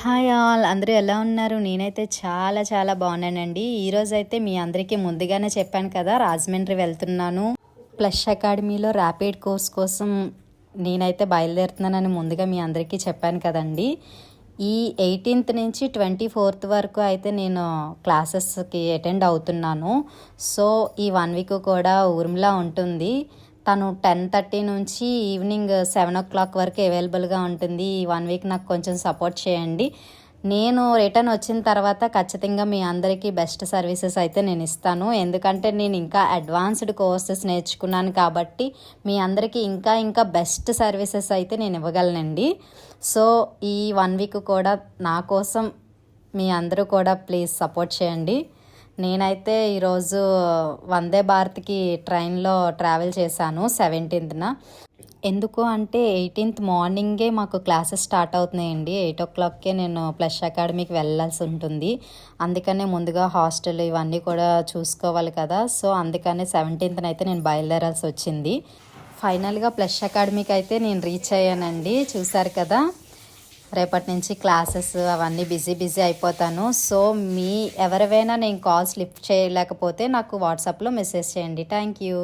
Hi all, అందరూ ఎలా ఉన్నారు? నేనైతే చాలా చాలా బాగున్నానండి. ఈరోజైతే మీ అందరికీ ముందుగానే చెప్పాను కదా, రాజమండ్రి వెళ్తున్నాను. ప్లస్ అకాడమీలో ర్యాపిడ్ కోర్స్ కోసం నేనైతే బయలుదేరుతున్నానని ముందుగా మీ అందరికీ చెప్పాను కదండి. ఈ 18th నుంచి 24th వరకు అయితే నేను క్లాసెస్కి అటెండ్ అవుతున్నాను. సో ఈ 1 వీక్ కూడా ఊర్మిళ ఉంటుంది. తను 10:30 నుంచి ఈవినింగ్ 7 o'clock వరకు అవైలబుల్గా ఉంటుంది. ఈ 1 వీక్ నాకు కొంచెం సపోర్ట్ చేయండి. నేను రిటర్న్ వచ్చిన తర్వాత ఖచ్చితంగా మీ అందరికీ బెస్ట్ సర్వీసెస్ అయితే నేను ఇస్తాను. ఎందుకంటే నేను ఇంకా అడ్వాన్స్డ్ కోర్సెస్ నేర్చుకున్నాను కాబట్టి మీ అందరికీ ఇంకా ఇంకా బెస్ట్ సర్వీసెస్ అయితే నేను ఇవ్వగలనండి. సో ఈ 1 వీక్ కూడా నా కోసం మీ అందరూ కూడా ప్లీజ్ సపోర్ట్ చేయండి. నేనైతే ఈరోజు వందే భారత్కి ట్రైన్లో ట్రావెల్ చేశాను 17th. ఎందుకు అంటే 18th మార్నింగే మాకు క్లాసెస్ స్టార్ట్ అవుతున్నాయండి. 8 o'clockకే నేను ప్లస్ అకాడమీకి వెళ్ళాల్సి ఉంటుంది. అందుకనే ముందుగా హాస్టల్ ఇవన్నీ కూడా చూసుకోవాలి కదా. సో అందుకనే 17th అయితే నేను బయలుదేరాల్సి వచ్చింది. ఫైనల్గా ప్లస్ అకాడమీకి అయితే నేను రీచ్ అయ్యానండి. చూసారు కదా, రేపటి నుంచి క్లాసెస్ అవన్నీ బిజీ అయిపోతాను. సో ఎవరివైనా నేను కాల్స్ లిఫ్ట్ చేయలేకపోతే నాకు వాట్సాప్లో మెసేజ్ చేయండి. Thank you.